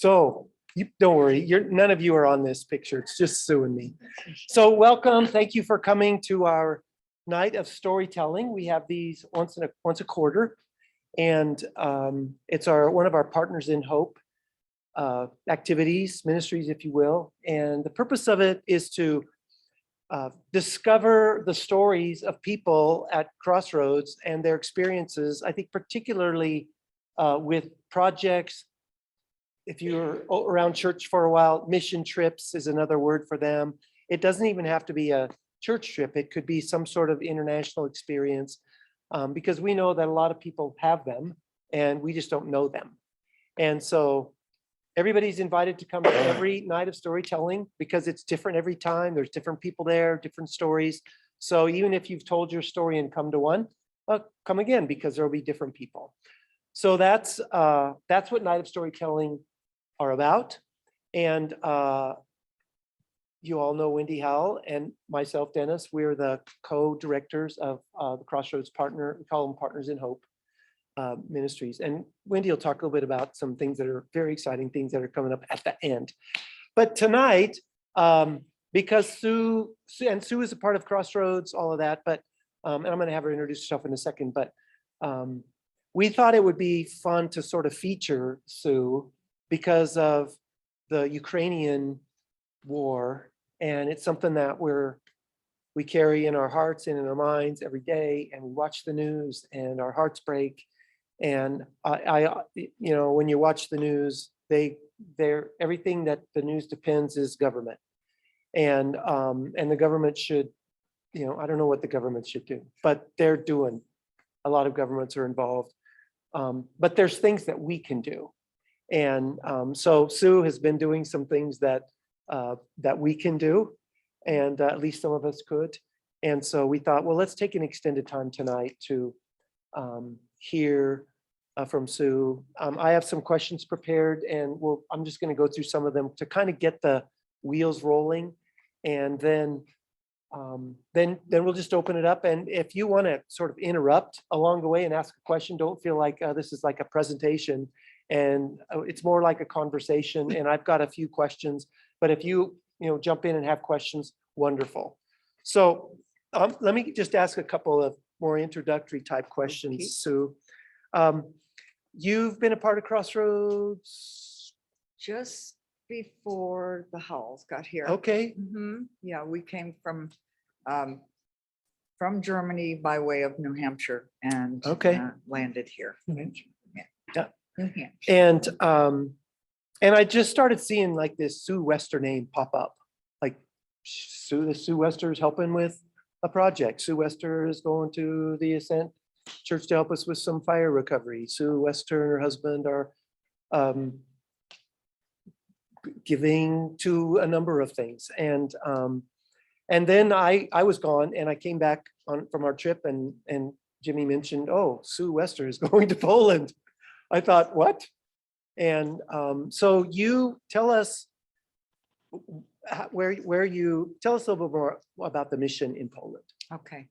So don't worry, none of you are on this picture. It's just Sue and me. So welcome. Thank you for coming to our night of storytelling. We have these once a quarter, and it's one of our Partners in Hope activities, ministries, if you will. And the purpose of it is to discover the stories of people at Crossroads and their experiences. I think particularly with projects. If you're around church for a while, mission trips is another word for them. It doesn't even have to be a church trip. It could be some sort of international experience, because we know that a lot of people have them and we just don't know them. And so everybody's invited to come to every night of storytelling because it's different every time. There's different people there, different stories. So even if you've told your story and come to one, come again, because there'll be different people. So that's what Night of Storytelling are about. And you all know Wendy Howell and myself, Dennis. We're the co-directors of the Crossroads Partner, we call them Partners in Hope ministries. And Wendy will talk a little bit about some things that are very exciting things that are coming up at the end. But tonight, because Sue is a part of Crossroads, all of that, but and I'm going to have her introduce herself in a second, but we thought it would be fun to sort of feature Sue because of the Ukrainian war. And it's something that we carry in our hearts and in our minds every day, and we watch the news and our hearts break. And when you watch the news, everything that the news depends is government. And the government should, I don't know what the government should do, but they're doing, a lot of governments are involved. But there's things that we can do. And so Sue has been doing some things that we can do, and at least some of us could. And so we thought, well, let's take an extended time tonight to hear from Sue. I have some questions prepared, and I'm just going to go through some of them to kind of get the wheels rolling, and then we'll just open it up. And if you want to sort of interrupt along the way and ask a question, don't feel like this is like a presentation, and it's more like a conversation. And I've got a few questions, but if you jump in and have questions, wonderful. So let me just ask a couple of more introductory type questions, okay. Sue. You've been a part of Crossroads just before the Howells got here. Okay. Yeah, we came from Germany by way of New Hampshire and landed here. Yeah. New Hampshire. And I just started seeing like this Sue Westerh name pop up. Like Sue Westerh is helping with a project. Sue Westerh is going to the Ascent Church to help us with some fire recovery. Sue Westerh and her husband are giving to a number of things. And then I was gone, and I came back from our trip, and Jimmy mentioned, oh, Sue Westerh is going to Poland. I thought, what? And so you tell us tell us a little bit more about the mission in Poland. Okay.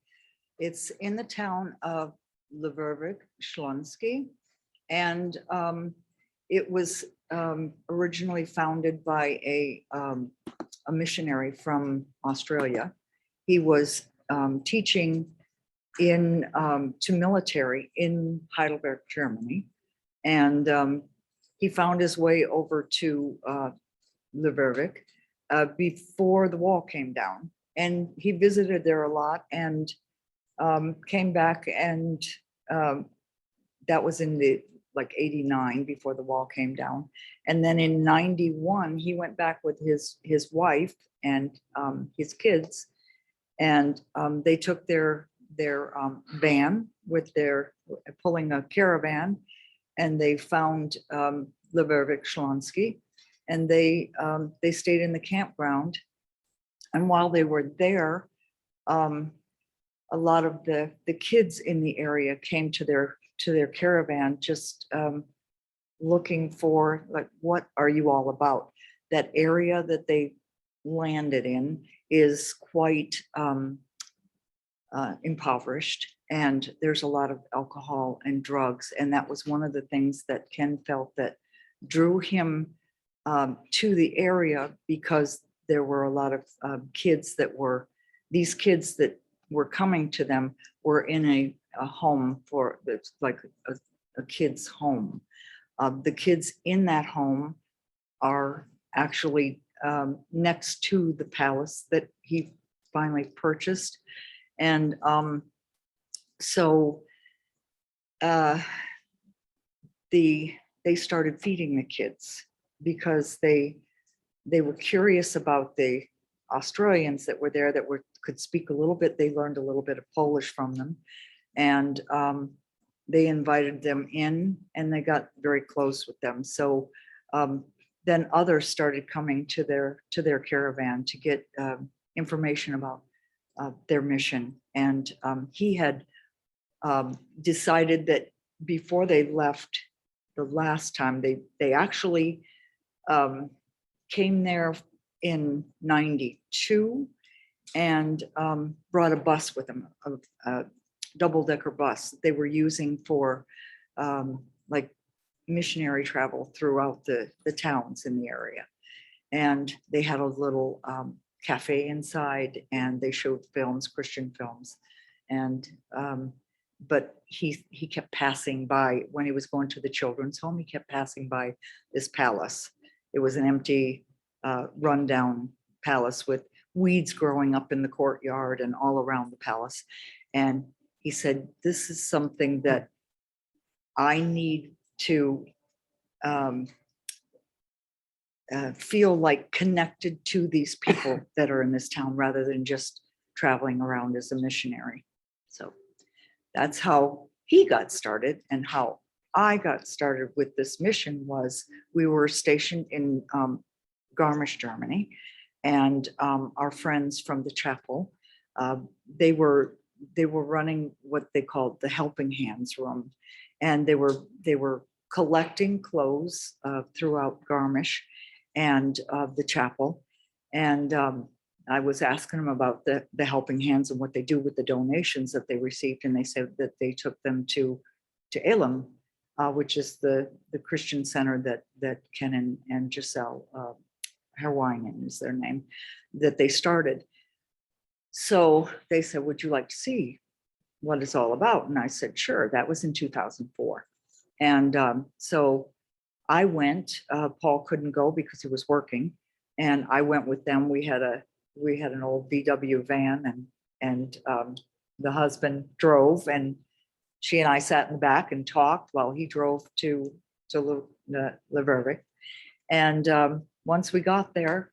It's in the town of Lwerwiec Śląski, and it was originally founded by a missionary from Australia. He was teaching to military in Heidelberg, Germany, and he found his way over to Lwerwiec before the wall came down, and he visited there a lot, and came back, and that was in the 89 before the wall came down. And then in 91, he went back with his wife and his kids, and they took their van with pulling a caravan, and they found Lwerwiec Śląski, and they stayed in the campground. And while they were there, a lot of the kids in the area came to their caravan, just looking for, like, what are you all about? That area that they landed in is quite impoverished, and there's a lot of alcohol and drugs. And that was one of the things that Ken felt that drew him to the area because there were a lot of these kids that were coming to them were in a home that's like a kid's home. The kids in that home are actually next to the palace that he finally purchased. And so they started feeding the kids because they were curious about the Australians that were there that could speak a little bit. They learned a little bit of Polish from them, and they invited them in, and they got very close with them. So then others started coming to their caravan to get information about their mission. And he had decided that before they left the last time, they actually came there in 92 and brought a bus with them, a double-decker bus they were using for like missionary travel throughout the towns in the area. And they had a little cafe inside, and they showed films, Christian films. And but he kept passing by when he was going to the children's home. He kept passing by this palace. It was an empty, rundown palace with weeds growing up in the courtyard and all around the palace. And he said, "This is something that I need to feel like connected to these people that are in this town rather than just traveling around as a missionary." So that's how he got started. And how I got started with this mission was we were stationed in Garmisch, Germany, and our friends from the chapel, they were running what they called the Helping Hands room, and they were collecting clothes throughout Garmisch and the chapel. And I was asking them about the Helping Hands and what they do with the donations that they received. And they said that they took them to Elam, which is the Christian center that Ken and Giselle Herwijnen is their name, that they started. So they said, "Would you like to see what it's all about?" And I said, "Sure." That was in 2004. And so I went. Paul couldn't go because he was working, and I went with them. We had an old VW van, and the husband drove, and she and I sat in the back and talked while he drove to Lviv. And once we got there,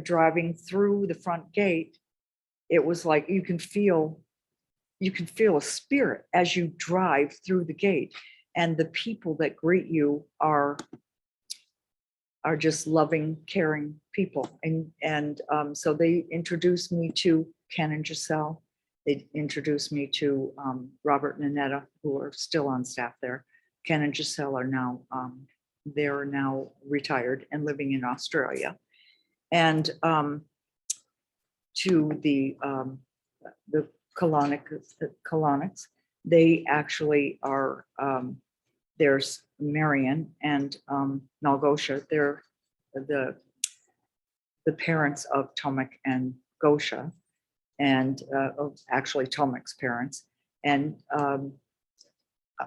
driving through the front gate, it was like you can feel a spirit as you drive through the gate, and the people that greet you are just loving, caring people. And so they introduced me to Ken and Giselle. They introduced me to Robert and Annetta, who are still on staff there. Ken and Giselle are now they're now retired and living in Australia. And to the colonics, they actually are, there's Marion and Malgosia. They're the parents of Tomek and Gosha, and actually Tomek's parents. And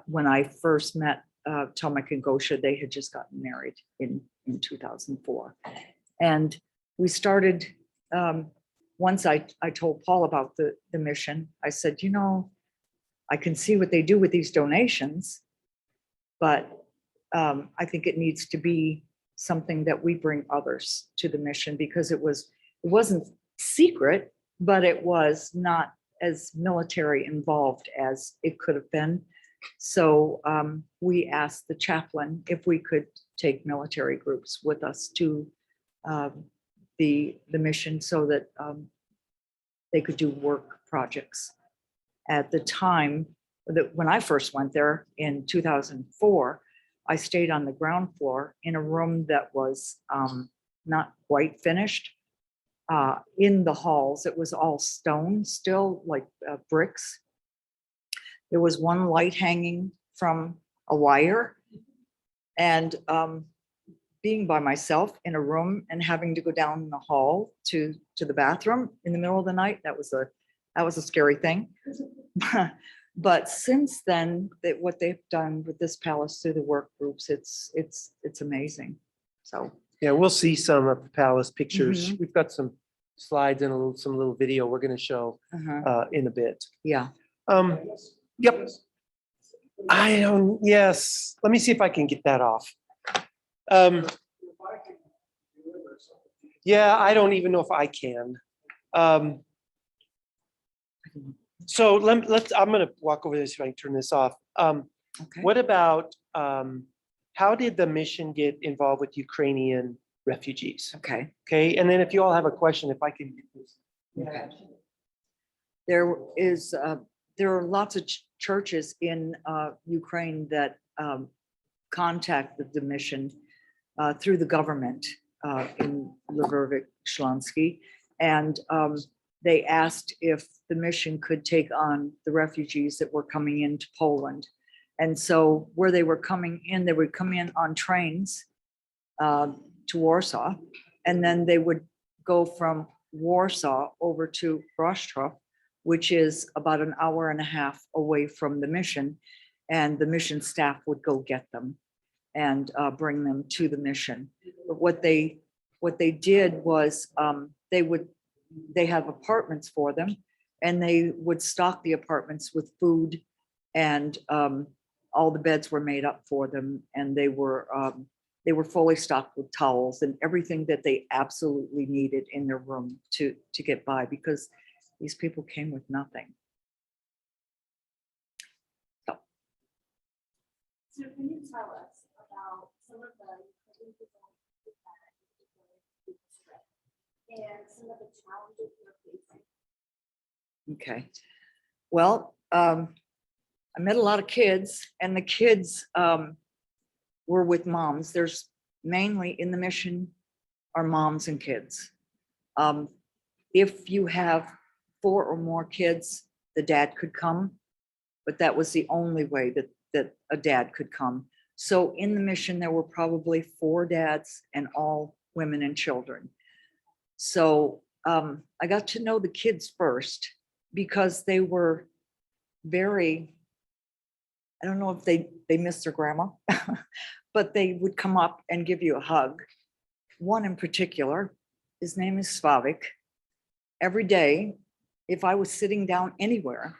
when I first met Tomek and Gosha, they had just gotten married in 2004. And we started, once I told Paul about the mission, I said, I can see what they do with these donations, but I think it needs to be something that we bring others to the mission, because it wasn't secret, but it was not as military involved as it could have been. So we asked the chaplain if we could take military groups with us to the mission, so that they could do work projects. At the time that when I first went there in 2004, I stayed on the ground floor in a room that was not quite finished. In the halls, it was all stone still, like bricks. There was one light hanging from a wire, and being by myself in a room and having to go down the hall to the bathroom in the middle of the night. That was a scary thing. But since then, that what they've done with this palace through the work groups, it's amazing. So Yeah, we'll see some of the palace pictures. Mhm. We've got some slides and some little video we're going to show in a bit. yeah. Yep. I don't, yes. Let me see if I can get that off. Yeah, I don't even know if I can. So I'm going to walk over this if I can turn this off. Okay. What about, how did the mission get involved with Ukrainian refugees? Okay. Okay, and then if you all have a question, if I can get this. Okay. There are lots of churches in Ukraine that contact the mission through the government in Lvivik, Shlansky, and they asked if the mission could take on the refugees that were coming into Poland. And so where they were coming in, they would come in on trains to Warsaw, and then they would go from Warsaw over to Rostrov, which is about an hour and a half away from the mission. And the mission staff would go get them and bring them to the mission. But what they did was they have apartments for them, and they would stock the apartments with food, and all the beds were made up for them, and they were fully stocked with towels and everything that they absolutely needed in their room to get by, because these people came with nothing. So can you tell us about some of the and some of the challenges you're facing? okay, well, I met a lot of kids, and the kids were with moms. There's mainly in the mission are moms and kids. If you have 4 or more kids, the dad could come, but that was the only way that a dad could come. So in the mission, there were probably 4 dads and all women and children. So I got to know the kids first, because they were very, I don't know if they missed their grandma, but they would come up and give you a hug. One in particular, his name is Slavik. Every day, if I was sitting down anywhere,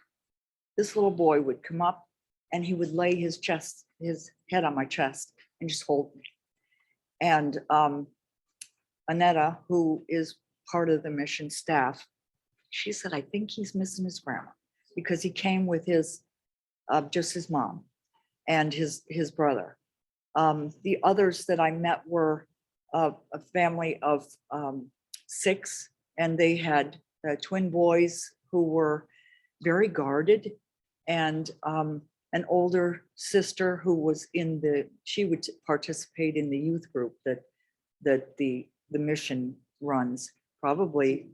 this little boy would come up and he would lay his head on my chest and just hold me. And Annetta, who is part of the mission staff, she said, I think he's missing his grandma, because he came with just his mom and his brother. The others that I met were a family of 6, and they had twin boys who were very guarded, and an older sister who was she would participate in the youth group that the mission runs. Probably,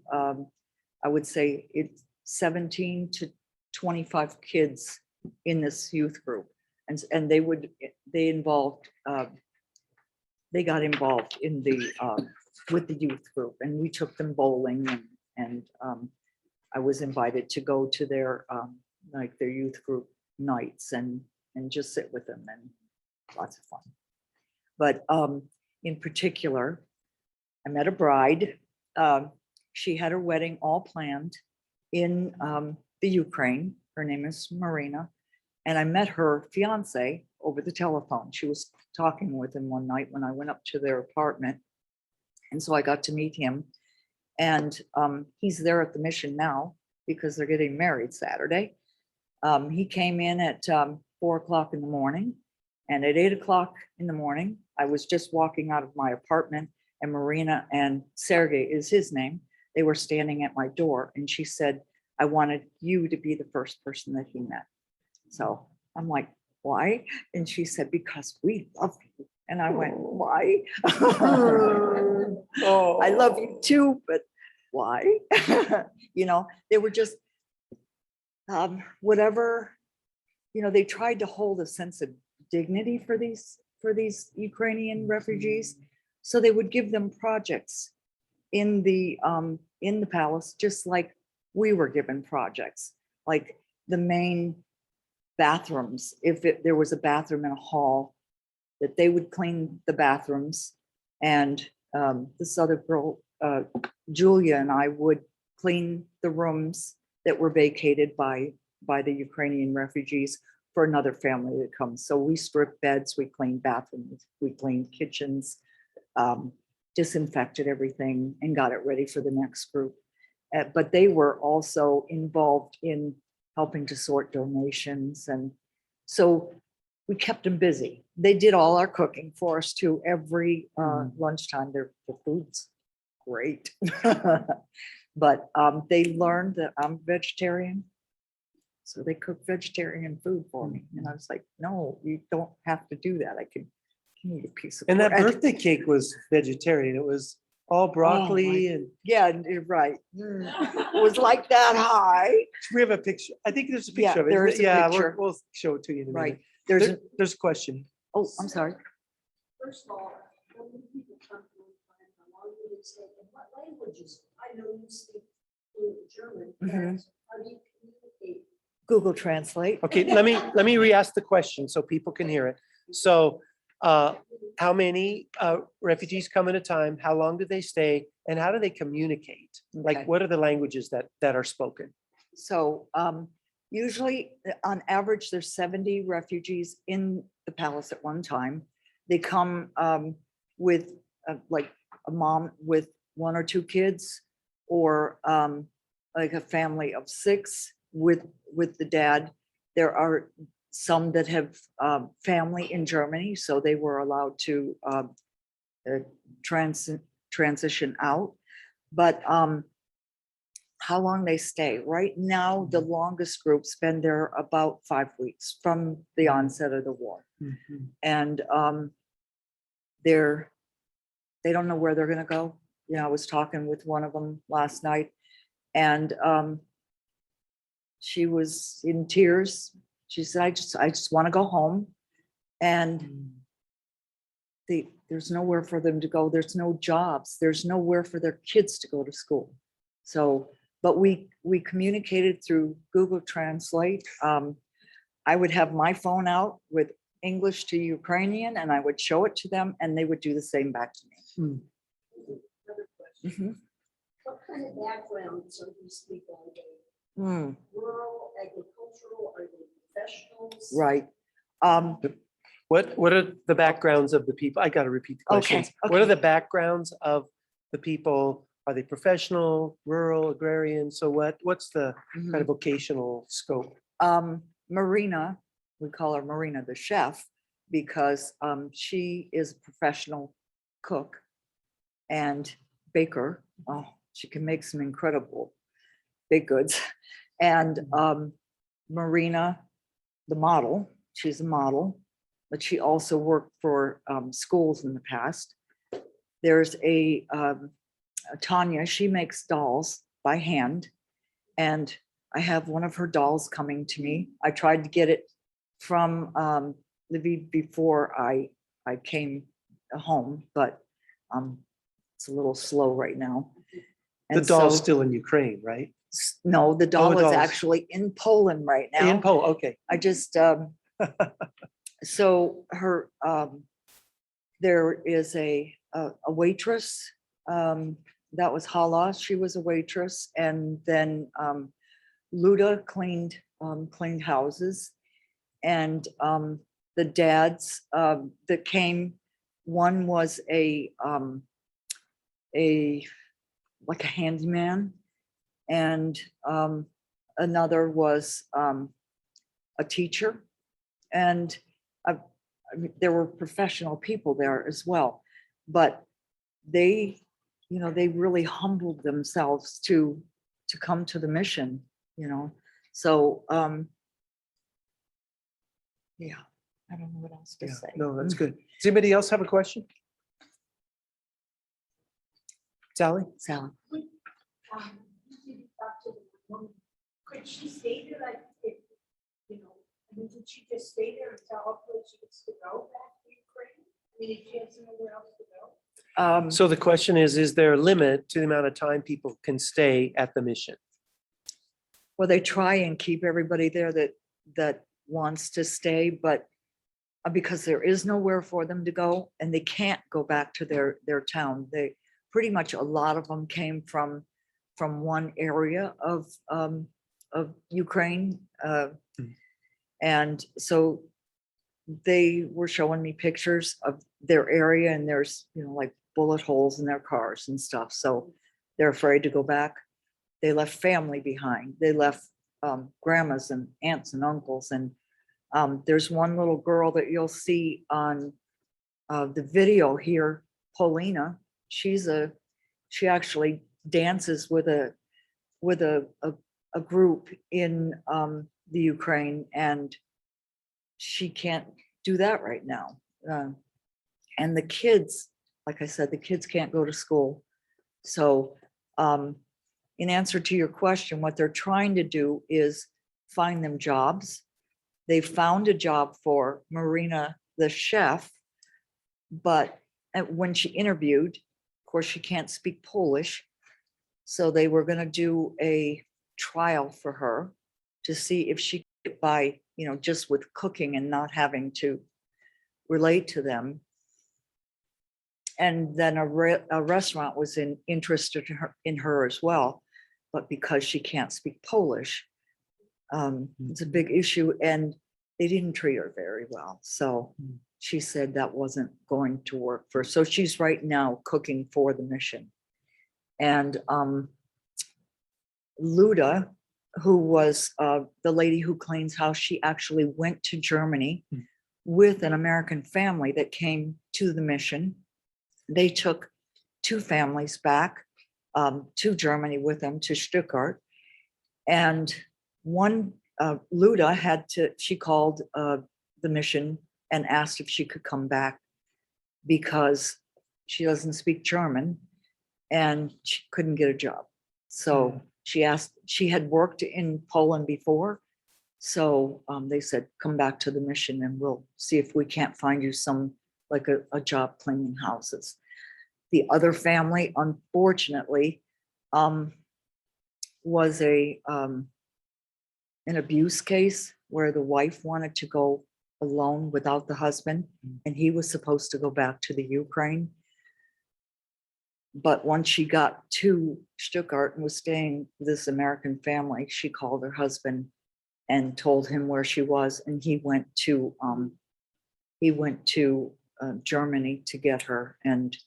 I would say it's 17 to 25 kids in this youth group, and they got involved in with the youth group, and we took them bowling, and I was invited to go to their youth group nights and just sit with them, and lots of fun. But in particular, I met a bride. She had her wedding all planned in the Ukraine. Her name is Marina. And I met her fiance over the telephone. She was talking with him one night when I went up to their apartment. And so I got to meet him. And he's there at the mission now, because they're getting married Saturday. He came in at 4 o'clock in the morning. And at 8 o'clock in the morning, I was just walking out of my apartment, and Marina and Sergey is his name. They were standing at my door, and she said, I wanted you to be the first person that he met. So I'm like, why? And she said, because we love you. And I went, why? Oh, I love you too, but why? They were just whatever, they tried to hold a sense of dignity for these Ukrainian refugees, So they would give them projects in the palace, just like we were given projects, like the main bathrooms. If there was a bathroom in a hall, that they would clean the bathrooms. And this other girl, Julia, and I would clean the rooms that were vacated by the Ukrainian refugees for another family that comes. So we stripped beds, we cleaned bathrooms, we cleaned kitchens, disinfected everything and got it ready for the next group. But they were also involved in helping to sort donations. And so we kept them busy. They did all our cooking for us too. Every lunchtime, the food's great. But they learned that I'm vegetarian. So they cooked vegetarian food for me. And I was like, no, you don't have to do that. I can eat a piece of And that bread. birthday cake was vegetarian. It was all broccoli and Yeah, you're right. It was like that high. we have a picture. I think there's a Yeah, picture of it. there is a Yeah, picture. we'll show it to you in a minute. Right. There's There's a question. oh, I'm sorry. First of all, when do people come to North Carolina? How long do they stay? And what languages? I know you speak fluent German. but Mhm. How do you communicate? Google Translate. Okay, let me re-ask the question so people can hear it. So how many refugees come at a time? How long do they stay? And how do they communicate? Okay. Like, what are the languages that are spoken? So usually on average, there's 70 refugees in the palace at one time. They come with like a mom with 1 or 2 kids, or like a family of 6 with the dad. There are some that have family in Germany, so they were allowed to transition out. But how long they stay? Right now, the longest groups been there about 5 weeks from the onset of the war. And they don't know where they're gonna go. You know, I was talking with one of them last night, and she was in tears. She said, I just want to go home. And there's nowhere for them to go. There's no jobs. There's nowhere for their kids to go to school. So, but we communicated through Google Translate. I would have my phone out with English to Ukrainian, and I would show it to them, and they would do the same back to me. Another question. Mhm. What kind of backgrounds are these people? Are they Hmm, rural, agricultural, are they professionals? right. What are the backgrounds of the people? I got to repeat the questions. What are okay. the backgrounds of the people? Are they professional, rural, agrarian? So what's the kind of vocational scope? Marina, we call her Marina, the chef, because she is a professional cook and baker. Oh, she can make some incredible baked goods. And Marina, the model, she's a model, but she also worked for schools in the past. There's a Tanya, she makes dolls by hand, and I have one of her dolls coming to me. I tried to get it from Lviv before I came home, but it's a little slow right now. The And doll's so- still in Ukraine, right? No, the doll is doll's- actually in Poland right now. In Poland, okay. I just, so her, there is a waitress, that was Hala, she was a waitress, and then Luda cleaned houses. And the dads that came, one was like a handyman, and another was a teacher. And I mean, there were professional people there as well, but they, you know, they really humbled themselves to come to the mission, you know. So yeah, I don't know what else to Yeah, say. no, that's good. Does anybody else have a question? Sally? Sally. You did talk to the woman. Could she stay there, like, if, you know, I mean, did she just stay there and tell her she gets to go back to Ukraine? I mean, if she has nowhere else to So the question is there a limit to the amount of time people can stay at the mission? Well, they try and keep everybody there that wants to stay, but because there is nowhere for them to go and they can't go back to their town. They pretty much, a lot of them came from one area of Ukraine. And so they were showing me pictures of their area, and there's, like bullet holes in their cars and stuff. So they're afraid to go back. They left family behind. They left grandmas and aunts and uncles. And there's one little girl that you'll see on the video here, Paulina. She actually dances with a group in the Ukraine, and she can't do that right now. And the kids, like I said, the kids can't go to school. So in answer to your question, what they're trying to do is find them jobs. They found a job for Marina, the chef, but when she interviewed, of course, she can't speak Polish. So they were going to do a trial for her to see if she could get by, just with cooking and not having to relate to them. And then a restaurant was interested in her as well, but because she can't speak Polish, it's a big issue, and they didn't treat her very well. So she said that wasn't going to work for her. So she's right now cooking for the mission. And Luda, who was the lady who cleans house, she actually went to Germany with an American family that came to the mission. They took 2 families back to Germany with them, to Stuttgart. And one, Luda she called the mission and asked if she could come back because she doesn't speak German and she couldn't get a job. So she had worked in Poland before. So they said, come back to the mission and we'll see if we can't find you like a job cleaning houses. The other family, unfortunately, was an abuse case where the wife wanted to go alone without the husband, and he was supposed to go back to the Ukraine. But once she got to Stuttgart and was staying with this American family, she called her husband and told him where she was, and he went to Germany to get her. And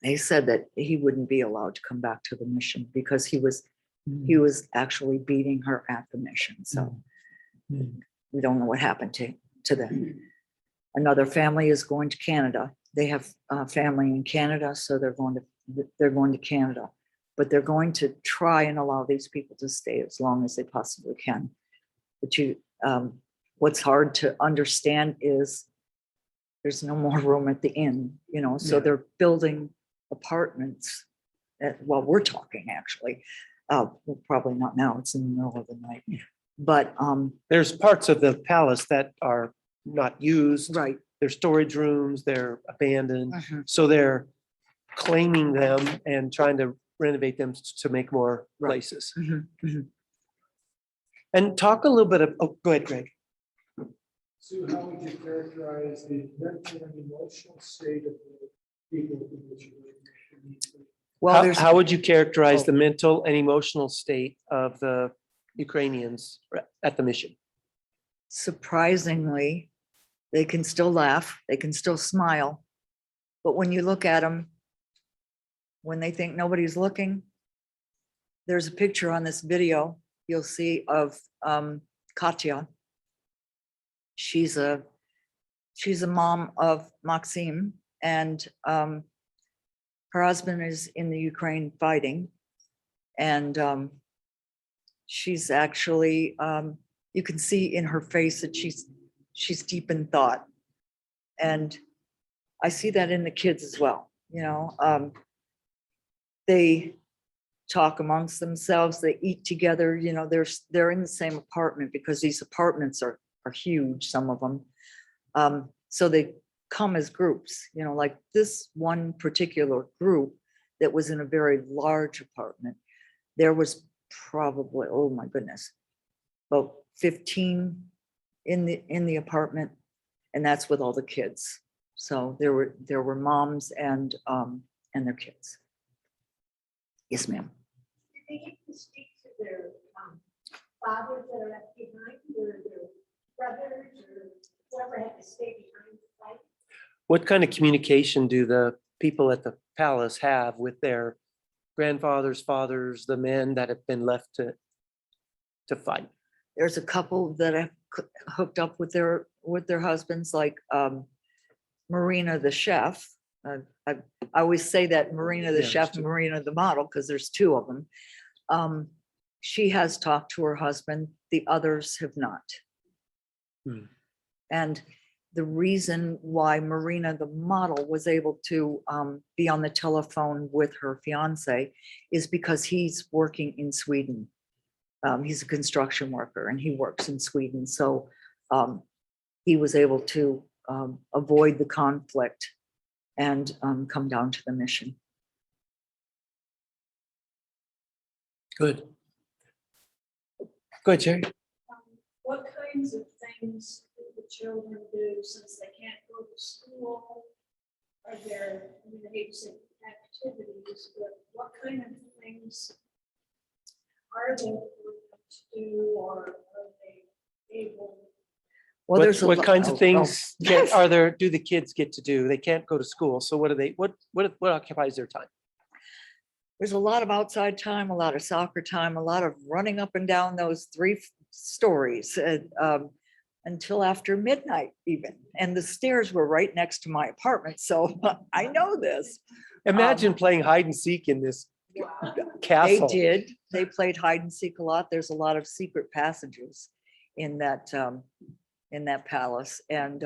they said that he wouldn't be allowed to come back to the mission because he was actually beating her at the mission. So we don't know what happened to them. Another family is going to Canada. They have family in Canada, so they're going to Canada, but they're going to try and allow these people to stay as long as they possibly can. But what's hard to understand is there's no more room at the inn, so they're building apartments while we're talking, actually. Well, probably not now, it's in the middle of the night. But there's parts of the palace that are not used. right. They're storage rooms, they're abandoned. So they're claiming them and trying to renovate them to make more places. And talk a little bit of, go ahead, Greg. Sue, how would you characterize the mental and emotional state of the people in which you live? Well, How would you characterize the mental and emotional state of the Ukrainians at the mission? surprisingly, they can still laugh, they can still smile. But when you look at them, when they think nobody's looking, there's a picture on this video you'll see of Katya. She's a mom of Maxim, and her husband is in the Ukraine fighting. And she's actually, you can see in her face that she's deep in thought. And I see that in the kids as well. You know, they talk amongst themselves, they eat together, you know, they're in the same apartment because these apartments are huge, some of them. So they come as groups, like this one particular group that was in a very large apartment. There was probably, oh my goodness, about 15 in the apartment, and that's with all the kids. So there were moms and their kids. Yes, ma'am. Did they get to speak to their fathers that are left behind, or their brothers, or whoever had to stay behind to fight? What kind of communication do the people at the palace have with their grandfathers, fathers, the men that have been left to fight? There's a couple that have hooked up with their husbands, like Marina the chef. I always say that Marina the Yeah, chef there's and two. Marina the model, because there's two of them. She has talked to her husband. The others have not. Hmm. And the reason why Marina the model was able to be on the telephone with her fiance is because he's working in Sweden. He's a construction worker and he works in Sweden. So he was able to avoid the conflict and come down to the mission. Good. Go ahead, Jerry. What kinds of things do the children do since they can't go to school? Are there, I mean, I hate to say activities, but what kind of things are they able to do, or are they able? Well, there's What kinds of things yes. do the kids get to do? They can't go to school. So what occupies their time? There's a lot of outside time, a lot of soccer time, a lot of running up and down those 3 stories until after midnight even. And the stairs were right next to my apartment. So I know this. Imagine playing hide and seek in this They castle. did. They played hide and seek a lot. There's a lot of secret passages in that palace. And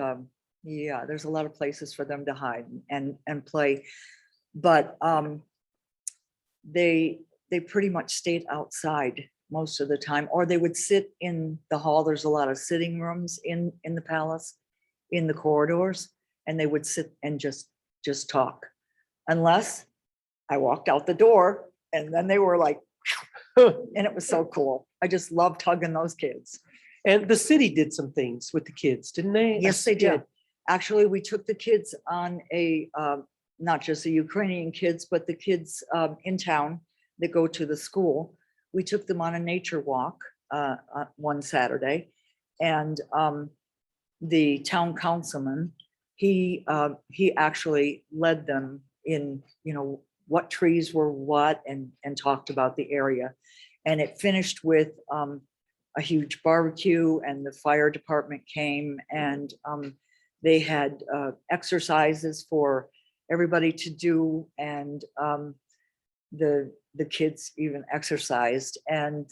yeah, there's a lot of places for them to hide and play. But they pretty much stayed outside most of the time, or they would sit in the hall. There's a lot of sitting rooms in the palace, in the corridors, and they would sit and just talk, unless I walked out the door, and then they were like, and it was so cool. I just loved hugging those kids. And the city did some things with the kids, didn't they? Yes, they Yeah. did. Actually, we took the kids on a, not just the Ukrainian kids, but the kids in town that go to the school. We took them on a nature walk one Saturday, and the town councilman, he actually led them in, what trees were what, and talked about the area. And it finished with a huge barbecue, and the fire department came, and they had exercises for everybody to do, and the kids even exercised, and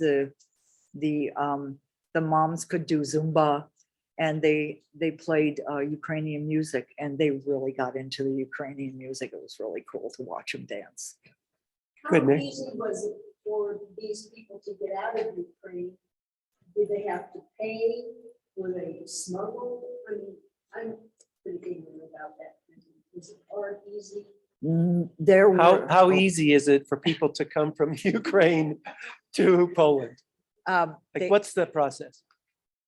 the moms could do Zumba, and they played Ukrainian music, and they really got into the Ukrainian music. It was really cool to watch them dance. Good, How Nick. easy was it for these people to get out of Ukraine? Did they have to pay? Were they smuggled? I mean, I'm pretty ignorant about that. Was it hard, easy? There were How easy is it for people to come from Ukraine to Poland? Like, what's the process?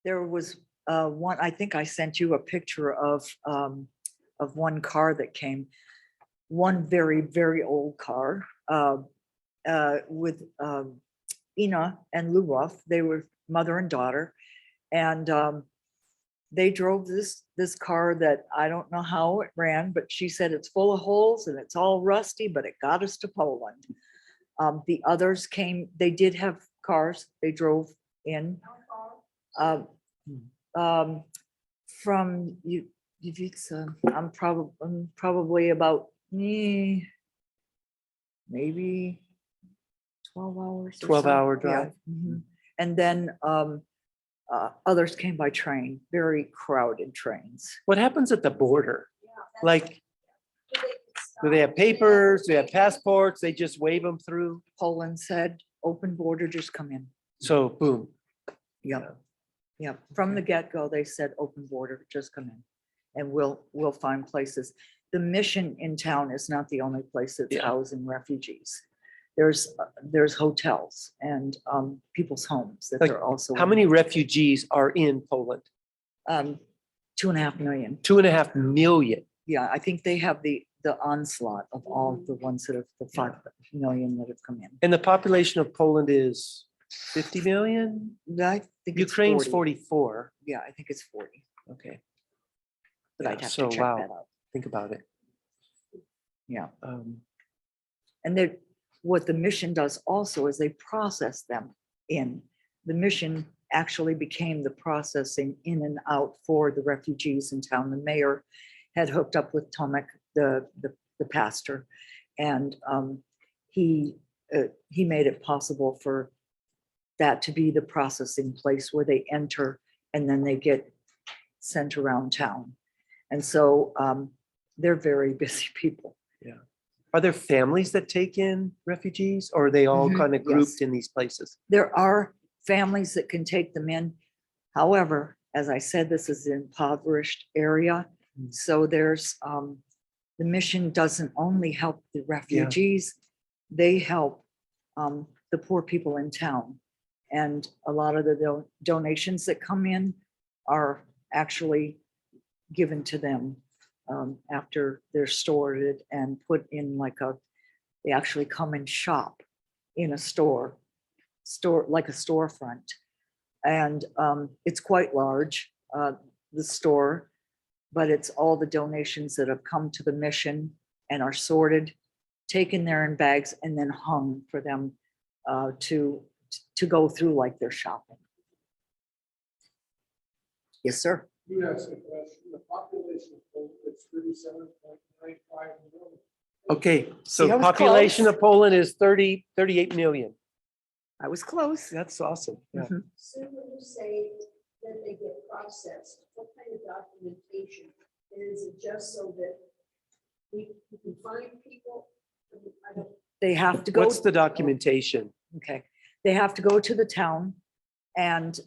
there was one, I think I sent you a picture of one car that came, one very, very old car with Ina and Lubov. They were mother and daughter, and they drove this car that I don't know how it ran, but she said it's full of holes and it's all rusty, but it got us to Poland. The others came, they did have cars, they drove in. From Uvica, I'm probably about maybe 12 hours. 12-hour drive. Mhm. And then others came by train, very crowded trains. What happens at the border? Yeah, that's- Like, do they have papers? Do they have passports? They just wave them through? Poland said, open border, just come in. So boom. Yep. Yep. From the get-go, they said, open border, just come in. and we'll find places. The mission in town is not the only place that's Yeah. housing refugees. There's hotels and people's homes that Like, they're also. How in. many refugees are in Poland? 2.5 million. 2.5 million. Yeah, I think they have the onslaught of all the ones that have, the 5 million that have come in. And the population of Poland is 50 million? I think it's Ukraine's 40. 44. Yeah, I think it's 40, Okay, but Yeah, I'd have so, to check wow. that out. think about it. Yeah. And And what the mission does also is they process them in. The mission actually became the processing in and out for the refugees in town. The mayor had hooked up with Tomek, the pastor, and he made it possible for that to be the processing place where they enter and then they get sent around town. And so they're very busy people. are there families that take in refugees, or are they all Mhm, kind of yes. grouped in these places? There are families that can take them in. However, as I said, this is an impoverished area. Mm. So there's, the mission doesn't only help the refugees, they help the poor people in town. And a lot of the donations that come in are actually given to them after they're stored and put in they actually come and shop in a store like a storefront. And it's quite large, the store, but it's all the donations that have come to the mission and are sorted, taken there in bags, and then hung for them to go through like they're shopping. Yes, sir. You asked the question, the population of Poland is 37.95 million. Okay, See, I so was population close. of Poland is 38 million. I was close. That's awesome. Yeah. Mhm. So when you say that they get processed, what kind of documentation? Is it just so that we can find people? I don't. They have to go. What's the documentation? Okay, they have to go to the town and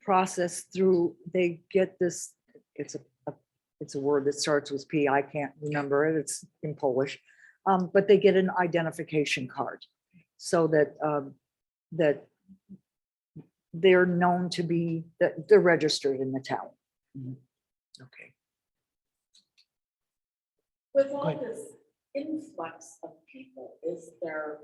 process through, they get this, it's a word that starts with P, I can't remember it, it's in Polish. But they get an identification card so that that they're known to be, that they're registered in the town. Okay. With Go all ahead. this influx of people, is there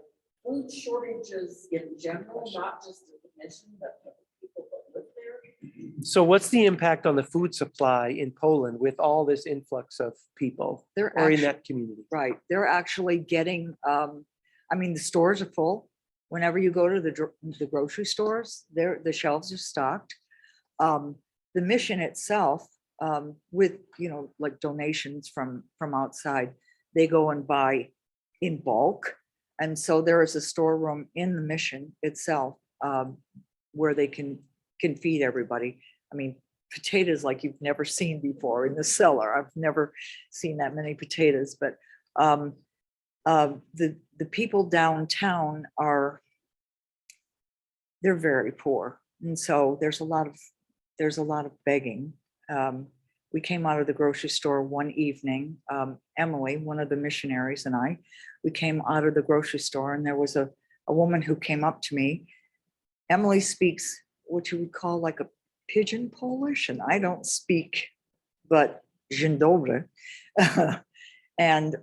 food shortages in general, not just at the mission, but for the people that live there? So what's the impact on the food supply in Poland with all this influx of people They're or in actu- that community? Right, they're actually getting, I mean, the stores are full. Whenever you go to the grocery stores, the shelves are stocked. The mission itself, with, like donations from outside, they go and buy in bulk. And so there is a storeroom in the mission itself, where they can feed everybody. I mean, potatoes like you've never seen before in the cellar. I've never seen that many potatoes, but the people downtown they're very poor. And so there's a lot of begging. We came out of the grocery store one evening, Emily, one of the missionaries, and we came out of the grocery store, and there was a woman who came up to me. Emily speaks what you would call like a pidgin Polish, and I don't speak but dzień dobry. And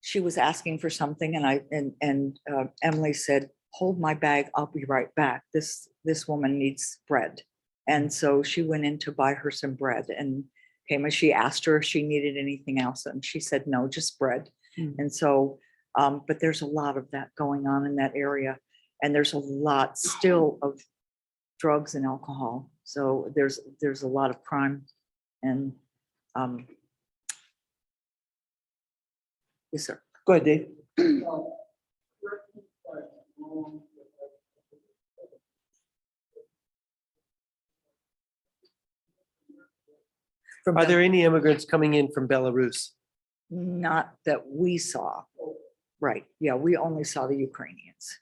she was asking for something, and Emily said, "Hold my bag, I'll be right back. This woman needs bread." And so she went in to buy her some bread and came, and she asked her if she needed anything else, and she said, "No, just bread." And so, but there's a lot of that going on in that area, and there's a lot still of drugs and alcohol. So there's a lot of crime, and yes, sir. Go ahead, Dave. From Are Bel- there any immigrants coming in from Belarus? Not that we saw. Right. Yeah, we only saw the Ukrainians.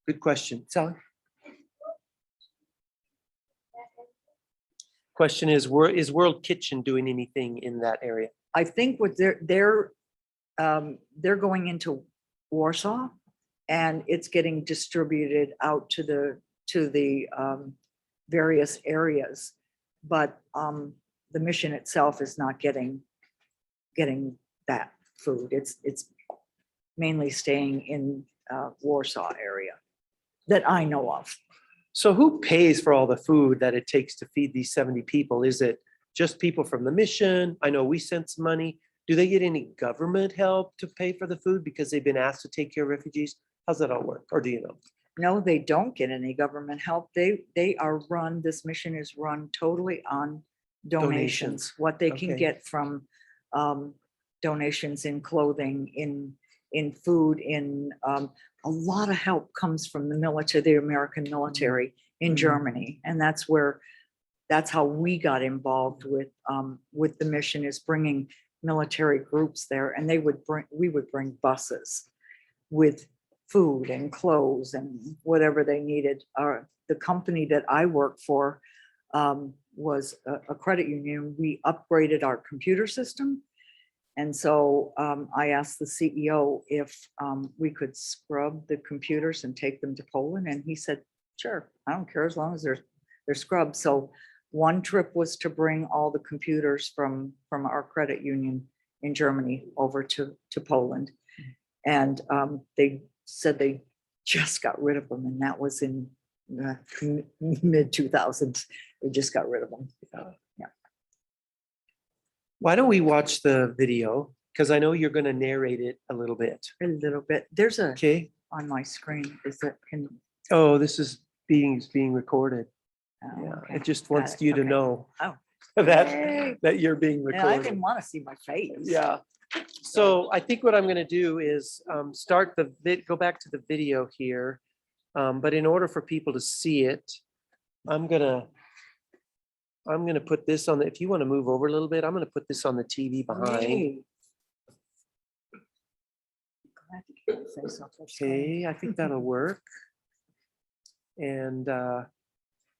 Good question. Sally? Question is, World Kitchen doing anything in that area? I think what they're going into Warsaw, and it's getting distributed out to the various areas. But the mission itself is not getting that food. It's mainly staying in Warsaw area that I know of. So who pays for all the food that it takes to feed these 70 people? Is it just people from the mission? I know we sent some money. Do they get any government help to pay for the food because they've been asked to take care of refugees? How's that all work? Or do you know? No, they don't get any government help. They are run, this mission is run totally on donations, what they can Okay. get from donations in clothing, in food, in a lot of help comes from the military, the American military in Mhm. Germany. And that's how we got involved with the mission, is bringing military groups there, and we would bring buses with food and clothes and whatever they needed. The company that I work for was a credit union. We upgraded our computer system. And so I asked the CEO if we could scrub the computers and take them to Poland. And he said, sure, I don't care, as long as they're scrubbed. So one trip was to bring all the computers from our credit union in Germany over to Poland. And they said they just got rid of them. And that was in mid 2000s. They just got rid of them. Yeah. Why don't we watch the video? Because I know you're going to narrate it a little bit. A little bit. There's a Okay. on my screen. Is that can Oh, this is being recorded. oh, Yeah. okay. It just Got wants it. you to Okay. know Oh. that Yay. you're being Yeah, I recorded. didn't want to see my face. Yeah. So I think what I'm going to do is start go back to the video here. But in order for people to see it, I'm gonna put this on if you want to move over a little bit, I'm gonna put this on the TV behind. Yay. Glad you can't say something. Okay, I think that'll work. And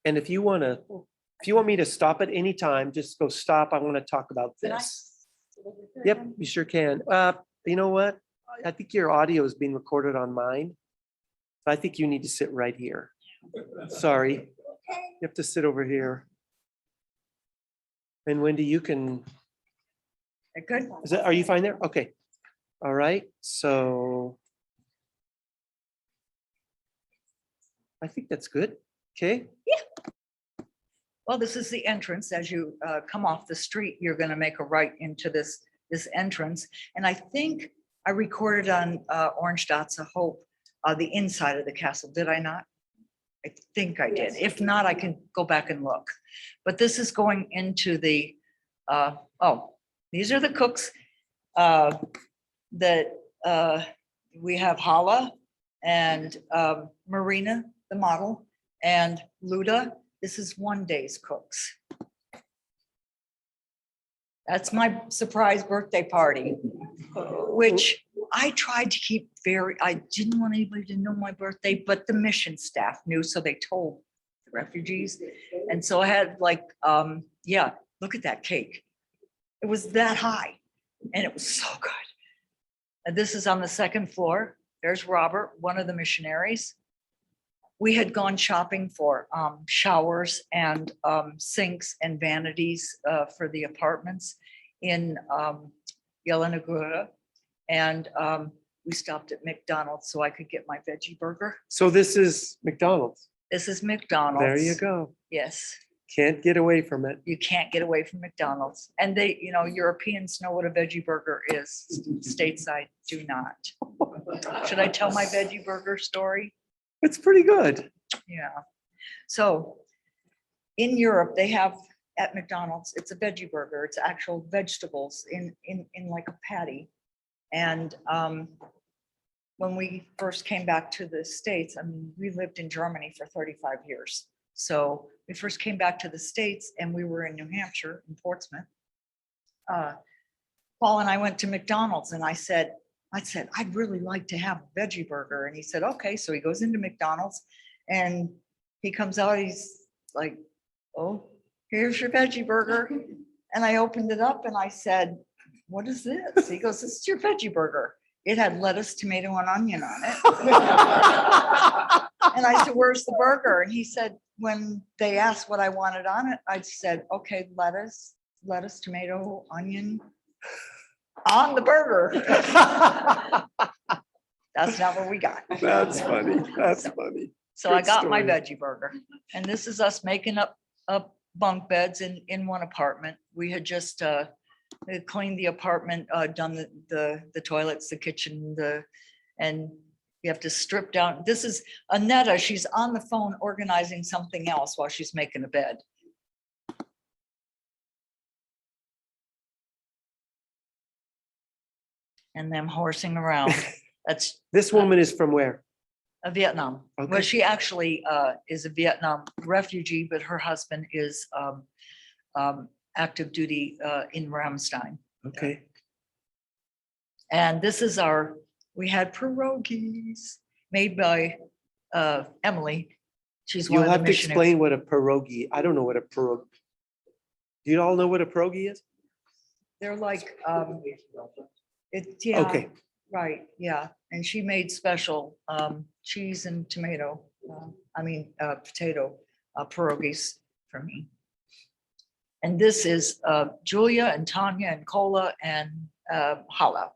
if you want me to stop at any time, just go stop. I want to talk about Can I? this. Yep, you sure can. You know what? I think your audio is being recorded on mine. I think you need to sit right here. Sorry. You have to sit over here. And Wendy, you can, Good. are you fine there? Okay. All right. So I think that's good. Okay. Well, this is the entrance. As you come off the street, you're going to make a right into this entrance. And I think I recorded on Orange Dots of Hope the inside of the castle. Did I not? I think I did. If not, I can go back and look. But this is going into the, these are the cooks that we have Hala and Marina, the model, and Luda. This is one day's cooks. That's my surprise birthday party, which I tried to keep I didn't want anybody to know my birthday, but the mission staff knew, so they told the refugees. And so I had like, yeah, look at that cake. It was that high and it was so good. And this is on the second floor. There's Robert, one of the missionaries. We had gone shopping for showers and sinks and vanities for the apartments in Yelena Góra. And we stopped at McDonald's so I could get my veggie burger. So this is McDonald's. This is McDonald's. There you go. Yes, Can't get away from it. you can't get away from McDonald's. And they, Europeans know what a veggie burger is. Stateside do not. Should I tell my veggie burger story? It's pretty good. Yeah. So in Europe, they have at McDonald's, it's a veggie burger. It's actual vegetables in like a patty. And when we first came back to the States, I mean, we lived in Germany for 35 years. So we first came back to the States and we were in New Hampshire, in Portsmouth. Paul and I went to McDonald's and I said, I'd really like to have a veggie burger. And he said, okay. So he goes into McDonald's and he comes out, he's like, oh, here's your veggie burger. And I opened it up and I said, what is this? He goes, this is your veggie burger. It had lettuce, tomato, and onion on it. And I said, where's the burger? And he said, when they asked what I wanted on it, I said, okay, lettuce, tomato, onion on the burger. That's not what we got. That's funny. That's funny. So I Good got my story. veggie burger. And this is us making up bunk beds in one apartment. We had just cleaned the apartment, done the toilets, the kitchen, and you have to strip down. This is Annetta. She's on the phone organizing something else while she's making a bed. And them horsing around. That's This woman is from where? Vietnam. Well, Okay. she actually is a Vietnam refugee, but her husband is active duty in Ramstein. Okay. And this is we had pierogies made by Emily. She's one You'll of the have to missionaries. explain what a pierogi. I don't know what a pierogi. Do you all know what a pierogi is? They're like, yeah, Okay. right, yeah. And she made special cheese and tomato, potato pierogies for me. And this is Julia and Tanya and Kola and Hala.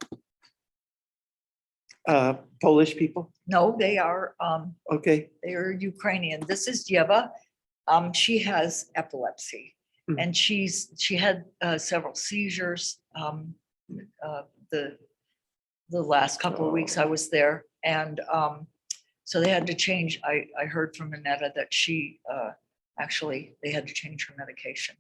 Polish people. No, they are Okay. Ukrainian. This is Yeva. She has epilepsy, Hmm. and she had several seizures. The last couple of weeks I was there, and so they had to change. I heard from Annetta that she actually they had to change her medication.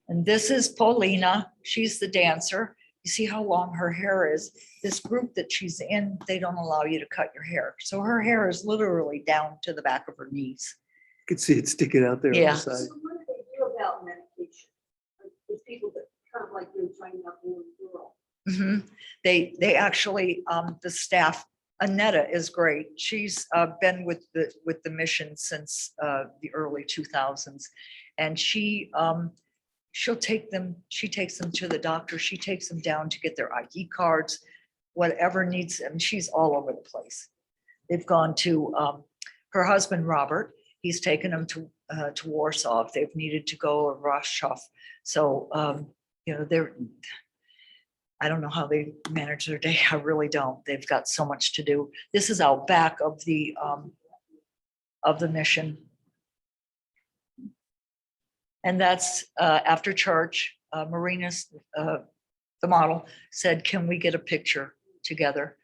And this is Paulina. She's the dancer. You see how long her hair is. This group that she's in, they don't allow you to cut your hair. So her hair is literally down to the back of her knees. You can see it sticking out there on Yeah. the side. So what do they do about medication? Like, these people that kind of like you're trying out the little girl. Mhm. They actually, the staff, Annetta is great. She's been with the mission since the early 2000s. And she takes them to the doctor. She takes them down to get their ID cards, whatever needs them. She's all over the place. They've gone to her husband, Robert. He's taken them to Warsaw if they've needed to go, or Rostov. So, I don't know how they manage their day. I really don't. They've got so much to do. This is out back of the mission. And that's after church, Marina's, the model, said, can we get a picture together?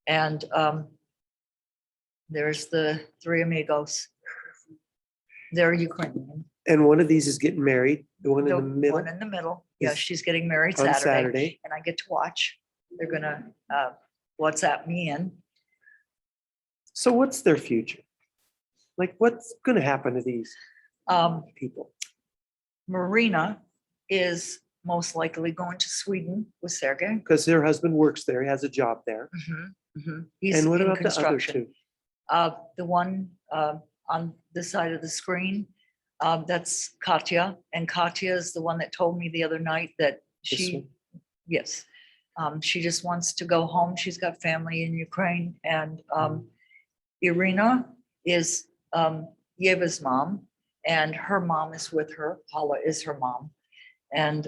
And there's the three amigos. They're Ukrainian. And one of these is getting married. The one in The the middle one in the middle. Yeah, is she's getting married on Saturday. Saturday. And I get to watch. They're gonna WhatsApp me in. So what's their future? Like, what's going to happen to these people? Marina is most likely going to Sweden with Sergey. Because their husband works there. He has a job there. He's And what in about the other construction. two? The one on this side of the screen, that's Katya. And Katya is the one that told me the other night that This she, one? yes, she just wants to go home. She's got family in Ukraine. And Irina is Yeva's mom, and her mom is with her. Paula is her mom. And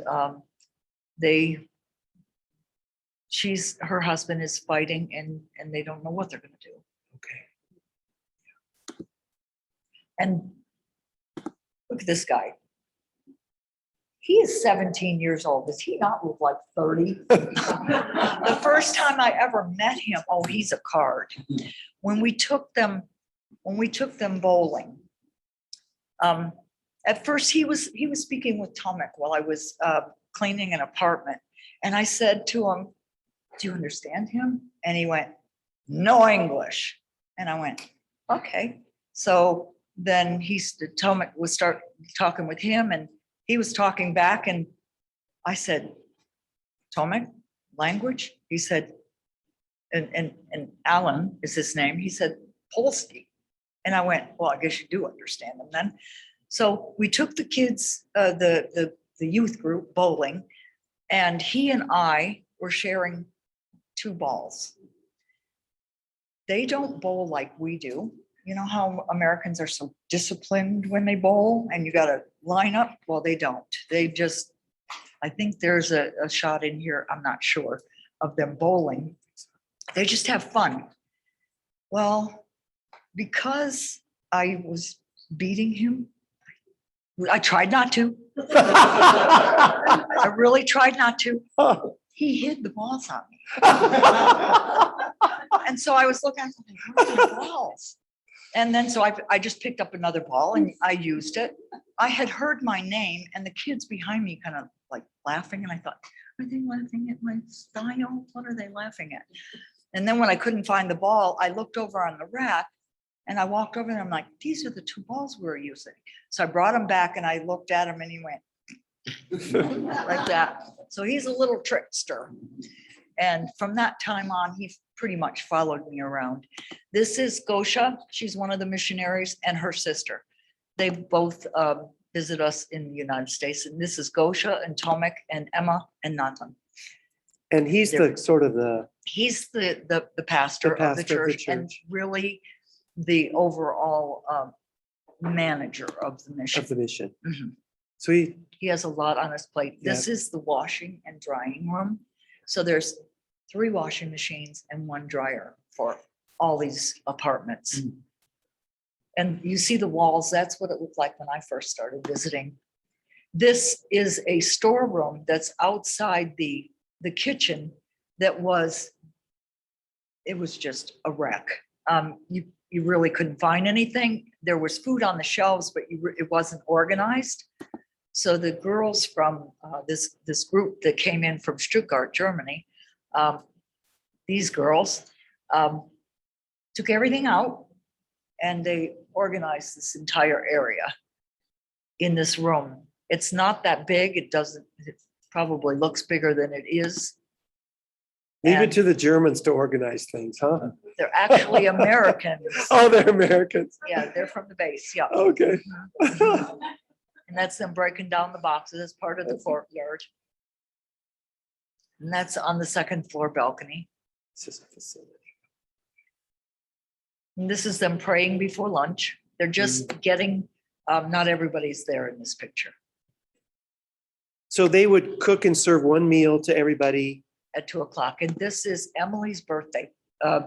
her husband is fighting, and they don't know what they're going to do. Okay. And look at this guy. He is 17 years old. Does he not look like 30? The first time I ever met him, oh, he's a card. When we took them bowling, at first he was speaking with Tomek while I was cleaning an apartment. And I said to him, do you understand him? And he went, no English. And I went, okay. So then Tomek would start talking with him, and he was talking back, and I said, Tomek, language? He said, and Alan is his name. He said, Polski. And I went, well, I guess you do understand them then. So we took the kids, the youth group bowling, and he and I were sharing 2 balls. They don't bowl like we do. You know how Americans are so disciplined when they bowl and you got to line up? Well, they don't. They just, I think there's a shot in here, I'm not sure, of them bowling. They just have fun. Well, because I was beating him, I tried not to. I really tried not to. He hid the balls on me. And so I was looking, I was like, where's my balls? And then so I just picked up another ball and I used it. I had heard my name and the kids behind me kind of like laughing. And I thought, are they laughing at my style? What are they laughing at? And then when I couldn't find the ball, I looked over on the rack and I walked over and I'm like, these are the 2 balls we were using. So I brought him back and I looked at him and he went like that. So he's a little trickster. And from that time on, he pretty much followed me around. This is Gosha. She's one of the missionaries and her sister. They both visit us in the United States. And this is Gosha and Tomek and Emma and Nathan. And he's the sort of the, He's the pastor of the church and really the overall manager of the mission. Mhm. So he, He has a lot on his plate. This is the washing and drying room. So there's 3 washing machines and 1 dryer for all these apartments. And you see the walls, that's what it looked like when I first started visiting. This is a storeroom that's outside the kitchen that was, it was just a wreck. You really couldn't find anything. There was food on the shelves, but it wasn't organized. So the girls from this group that came in from Stuttgart, Germany, these girls took everything out and they organized this entire area in this room. It's not that big. It probably looks bigger than it is. leave it And to the Germans to organize things, huh? they're actually Americans. Oh, they're Americans. Yeah, they're from the base. Yeah. Okay. And that's them breaking down the boxes as part of the courtyard. And that's on the 2nd floor balcony. It's just a facility. And this is them praying before lunch. They're just getting, not everybody's there in this picture So they would cook and serve one meal to everybody. at 2 o'clock. And this is Emily's birthday.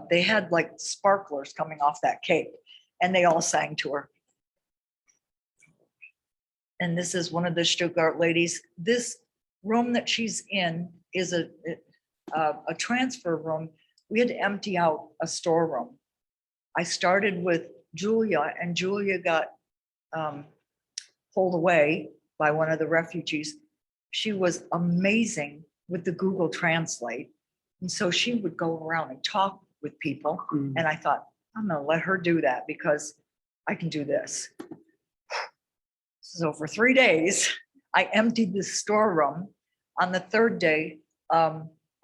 They had like sparklers coming off that cake and they all sang to her. And this is one of the Stuttgart ladies. This room that she's in is a transfer room. We had to empty out a storeroom. I started with Julia and Julia got pulled away by one of the refugees. She was amazing with the Google Translate. And so she would go around and talk with people. And I thought, I'm gonna let her do that because I can do this. So for 3 days, I emptied this storeroom. On the 3rd day,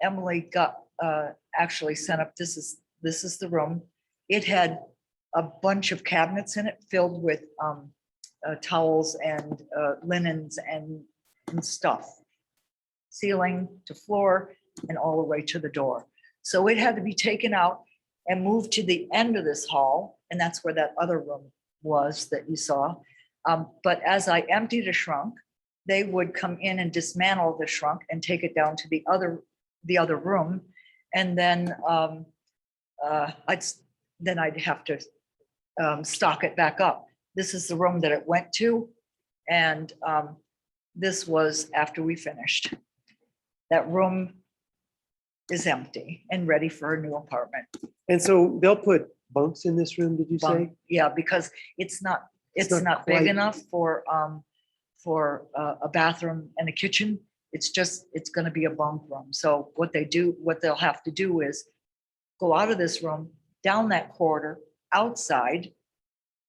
Emily got actually sent up. This is the room. It had a bunch of cabinets in it filled with towels and linens and stuff, ceiling to floor and all the way to the door. So it had to be taken out and moved to the end of this hall, and that's where that other room was that you saw. But as I emptied a shrunk, they would come in and dismantle the shrunk and take it down to the other room, and then I'd have to stock it back up. This is the room that it went to, and this was after we finished. That room is empty and ready for a new apartment. And so they'll put bunks in this room, did you say? Bunk, yeah, because it's not not big quite- enough for a bathroom and a kitchen. It's gonna be a bunk room. So what they'll have to do is go out of this room, down that corridor, outside,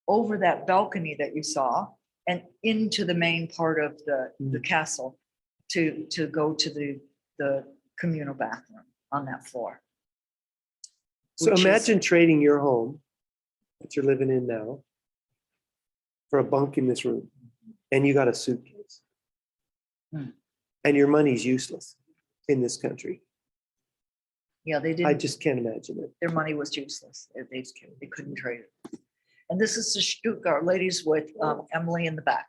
over that balcony that you saw, and into the main part of the castle to go to the communal bathroom on that floor. So which is- imagine trading your home that you're living in now for a bunk in this room. and you got a suitcase. Hmm. And your money's useless in this country. Yeah, they I didn't, just can't imagine it. their money was useless. They couldn't trade it. And this is the Stuke, our ladies with Emily in the back.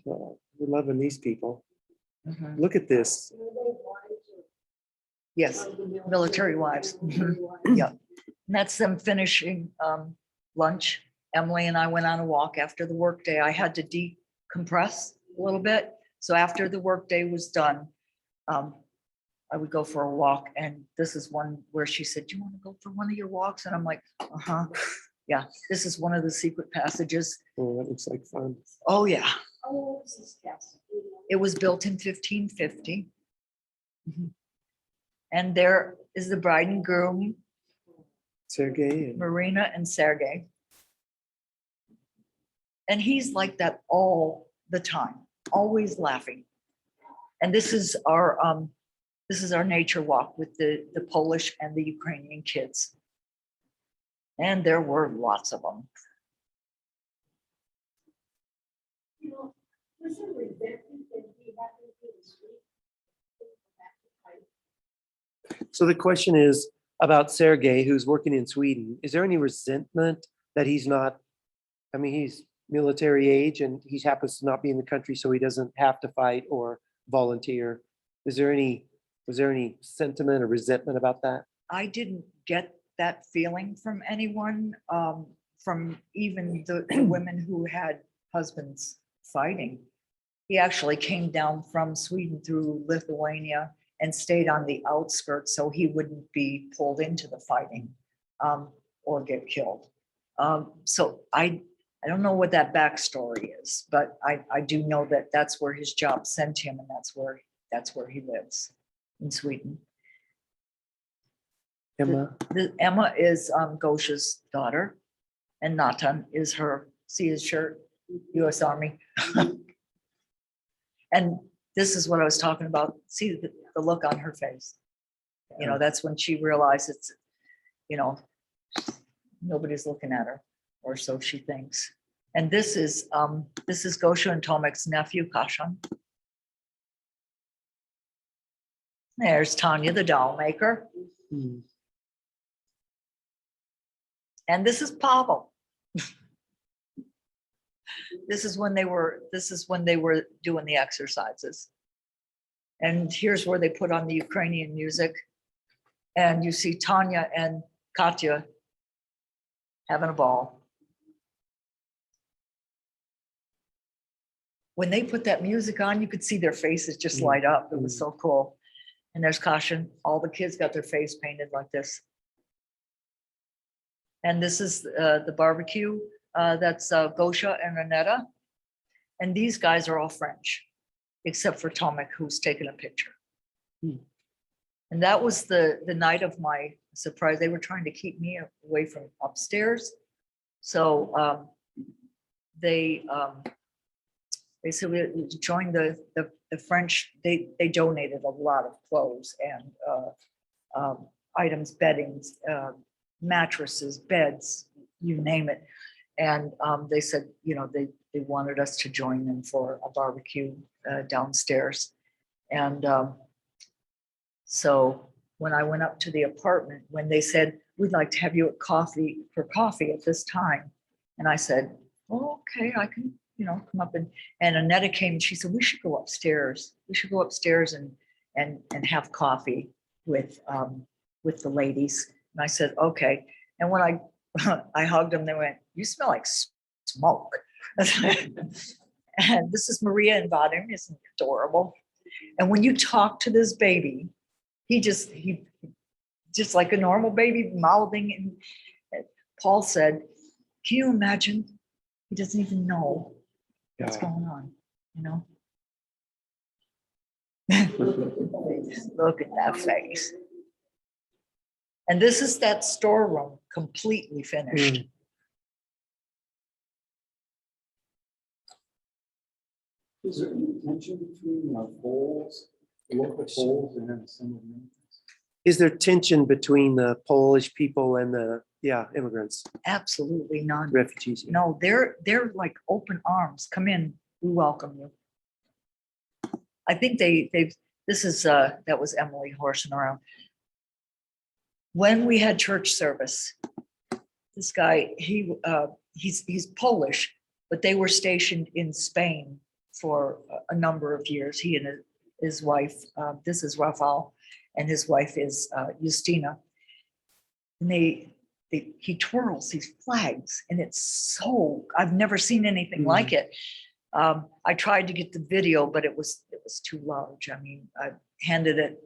We're loving these people. Mhm. Look at this. Yes, military wives. Mhm. Yep. And that's them finishing lunch. Emily and I went on a walk after the workday. I had to decompress a little bit. So after the workday was done, I would go for a walk. And this is one where she said, "Do you want to go for one of your walks?" And I'm like, uh-huh. Yeah, this is one of the secret passages. Oh, that looks like fun. Oh, yeah. How old is this castle? It was built in 1550. Mhm. And there is the bride and groom, Sergey and Marina and Sergey. And he's like that all the time, always laughing. And this is our nature walk with the Polish and the Ukrainian kids. And there were lots of them. You know, was there resentment that he happened to the street? so the question is about Sergey, who's working in Sweden. Is there any resentment that he's not, I mean, he's military age and he happens to not be in the country, so he doesn't have to fight or volunteer. Was there any sentiment or resentment about that? I didn't get that feeling from anyone, from even the women who had husbands fighting. He actually came down from Sweden through Lithuania and stayed on the outskirts so he wouldn't be pulled into the fighting or get killed. So I don't know what that backstory is, but I do know that that's where his job sent him, and that's where he lives, in Sweden. Emma, Emma is Gosha's daughter, and Natan is her, see his shirt, US Army. And this is what I was talking about. See the look on her face. You know, that's when she realizes, you know, nobody's looking at her, or so she thinks. And this is Gosha and Tomek's nephew, Kashan. There's Tanya, the doll maker. hmm, And this is Pavel. This is when they were doing the exercises. And here's where they put on the Ukrainian music. And you see Tanya and Katya having a ball. When they put that music on, you could see their faces just light up. It was so cool. And there's Kashan. All the kids got their face painted like this. And this is the barbecue. That's Gosha and Renetta. And these guys are all French, except for Tomek, who's taken a picture. Hmm. And that was the night of my surprise. They were trying to keep me away from upstairs. So they said we joined the French. They donated a lot of clothes and items, beddings, mattresses, beds, you name it. And they said, you know, they wanted us to join them for a barbecue downstairs. And so when I went up to the apartment, when they said, "We'd like to have you for coffee at this time." And I said, "Oh, okay, I can, you know, come up." And Annetta came and she said, "We should go upstairs. We should go upstairs and have coffee with the ladies." And I said, "Okay." And when I hugged them, they went, "You smell like smoke." And this is Maria and Vadim, isn't it adorable? And when you talk to this baby, he just like a normal baby, mouthing. And Paul said, "Can you imagine? He doesn't even know what's going on, you know?" Look at that face. And this is that storeroom, completely finished. Is there any tension between Poles, the local Poles, and then some of them? Is there tension between the Polish people and the immigrants, Absolutely none. refugees? No, they're like open arms. Come in, We welcome you. I think this is, that was Emily horsing around. When we had church service, this guy, he's Polish, but they were stationed in Spain for a number of years. He and his wife, this is Rafael, and his wife is Justina. And he twirls these flags, and it's so, I've never seen anything like it. I tried to get the video, but it was too large. I mean, I handed it,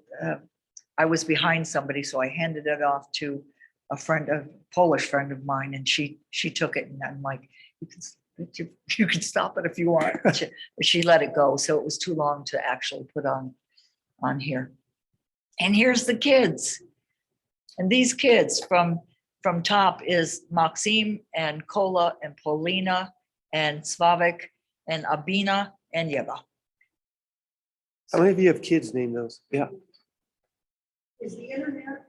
I was behind somebody, so I handed it off to a Polish friend of mine, and she took it, and I'm like, you can stop it if you want. She let it go, so it was too long to actually put on here. And here's the kids. And these kids from top is Maxim and Kola and Polina and Slavik and Abina and Yeva. How many of you have kids named those? Yeah. Is the internet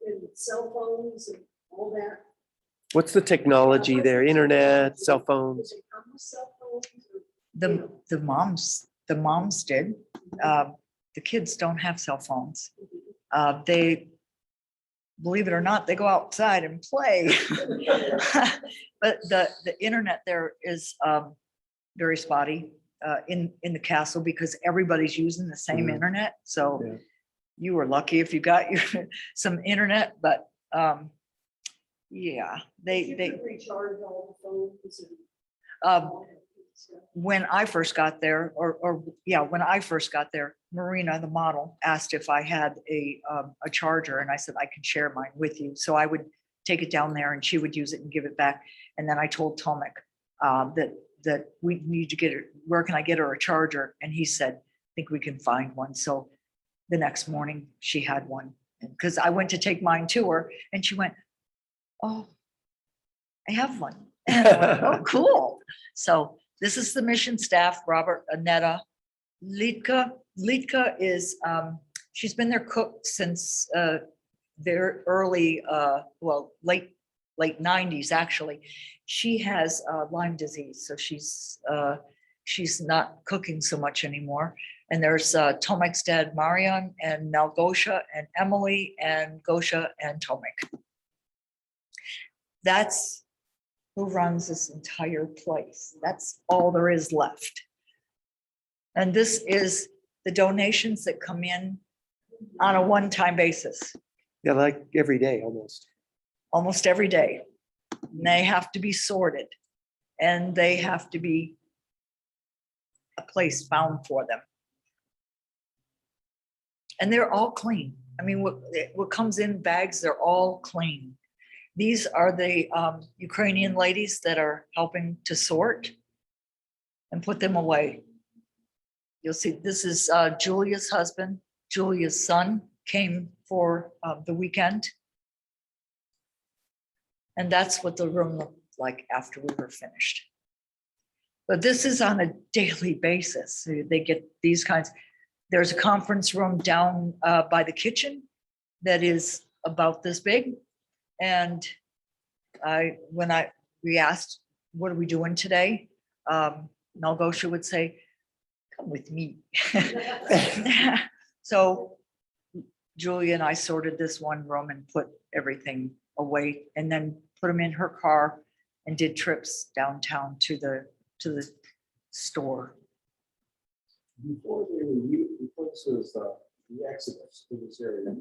and cell phones and all that? What's the technology there? Internet, cell phones? Do they come with cell phones or- The moms did. The kids don't have cell phones. They, believe it or not, they go outside and play. But the internet there is very spotty in the castle because everybody's using the same internet. So Yeah. you were lucky if you got some internet, but yeah, You they could recharge all the phones and um, all that good stuff. when I first got there, when I first got there, Marina, the model, asked if I had a charger, and I said I could share mine with you. So I would take it down there, and she would use it and give it back. And then I told Tomek that we need to get it. Where can I get her a charger? And he said, I think we can find one. So the next morning she had one, because I went to take mine to her, and she went, "Oh, I have one." And I went, "Oh, cool." So this is the mission staff, Robert, Aneta, Litka. Litka is, she's been their cook since their early, late 90s, actually. She has Lyme disease, so she's not cooking so much anymore. And there's Tomek's dad, Marian, and Nalgosha, and Emily, and Gosha, and Tomek. That's who runs this entire place. That's all there is left. And this is the donations that come in on a one-time basis, Yeah, like every day almost. almost every day. And they have to be sorted, and they have to be a place found for them. And they're all clean. I mean, what comes in bags, they're all clean. These are the Ukrainian ladies that are helping to sort and put them away. You'll see, this is Julia's husband. Julia's son came for the weekend. And that's what the room looked like after we were finished. But this is on a daily basis. So they get these kinds. There's a conference room down by the kitchen that is about this big. And we asked, what are we doing today? Nalgosha would say, come with me. So Julia and I sorted this one room and put everything away, and then put them in her car and did trips downtown to the store. Before this was the Exodus to this area,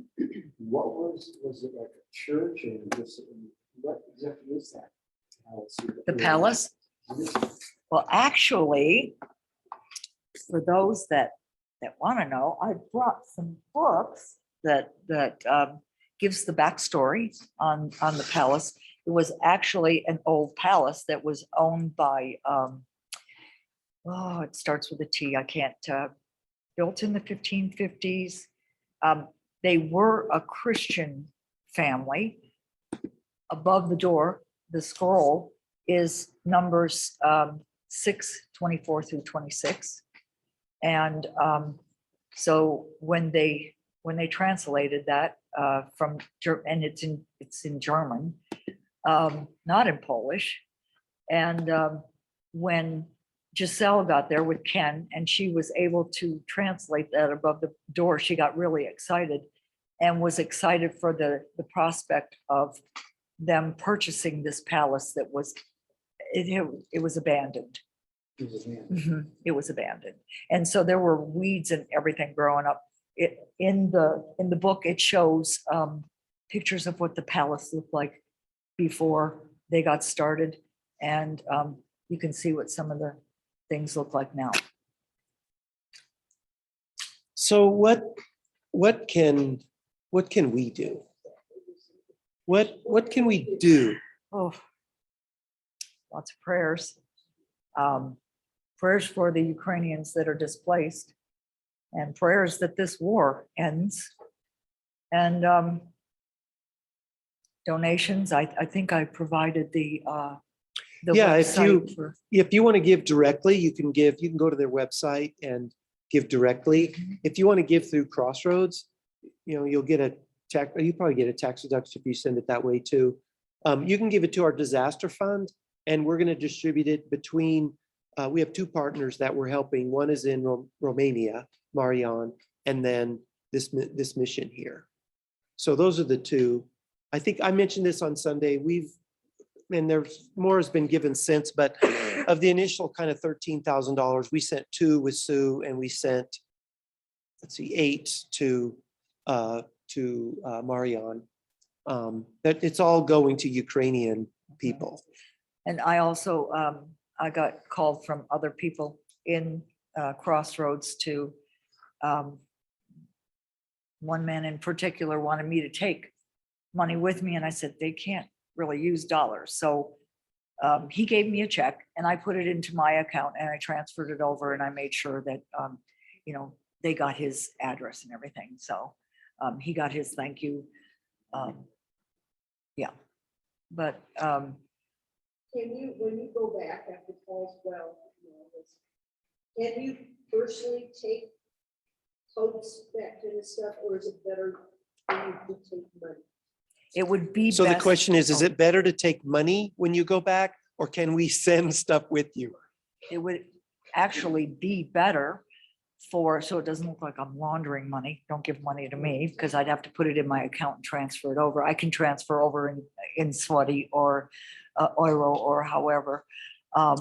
what was it like a church and just, what exactly is that? The palace? Well, actually, for those that want to know, I brought some books that gives the backstory on the palace. It was actually an old palace that was owned by, it starts with a T. I can't, built in the 1550s. They were a Christian family. Above the door, the scroll is Numbers 6:24 through 26. And so when they translated that from, and it's in German, not in Polish. And when Giselle got there with Ken, and she was able to translate that above the door. She got really excited and was excited for the prospect of them purchasing this palace that was, it was abandoned. Mhm, it was abandoned. And so there were weeds and everything growing up. In the book, it shows pictures of what the palace looked like before they got started. And you can see what some of the things look like now. So what can we do? What can we do? Oh, lots of prayers. Prayers for the Ukrainians that are displaced, and prayers that this war ends. And donations, I think I provided the Yeah, website for. if you want to give directly, you can go to their website and give directly. If you want to give through Crossroads, you'll get you probably get a tax deduction if you send it that way too. You can give it to our disaster fund, and we're going to distribute it between, we have two partners that we're helping. One is in Romania, Marian, and then this mission here. So those are the two. I think I mentioned this on Sunday. And there's more has been given since, but of the initial kind of $13,000, we sent 2 with Sue, and we sent, let's see, 8 to Marian. That it's all going to Ukrainian people. And I also, I got called from other people in Crossroads to, one man in particular wanted me to take money with me, and I said, they can't really use dollars. So he gave me a check, and I put it into my account, and I transferred it over, and I made sure that, they got his address and everything. So he got his thank you. Yeah, but Can you, when you go back after Paul's well, can you personally take coats back to this stuff, or is it better for you to take money? it would be So the best- question is oh, it better to take money when you go back, or can we send stuff with you? it would actually be better so it doesn't look like I'm laundering money. Don't give money to me, because I'd have to put it in my account and transfer it over. I can transfer over in Swati or Euro or however.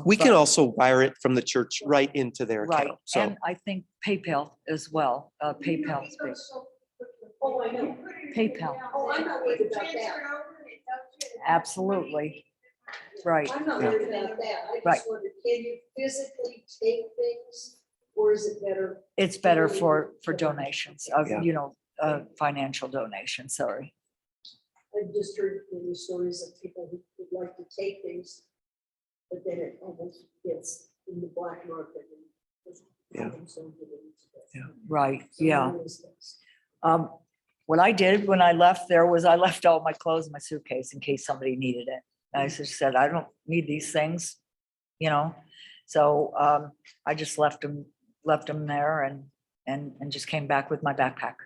We can but- also wire it from the church right into their Right, account. So and I think PayPal as well. PayPal is big. Oh, I know. PayPal. Oh, I'm not worried about that. Absolutely. Right. I'm not worried about that. I Right. just wondered, can you physically take things, or is it better? It's better for donations of, Yeah. financial donations, sorry. I've just heard many stories of people who would like to take things, but then it almost gets in the black market. And just Yeah. items don't get into it. Yeah. Right, So yeah. there is this. What I did when I left there was I left all my clothes in my suitcase in case somebody needed it. I just said, I don't need these things, So I just left them there and just came back with my backpack.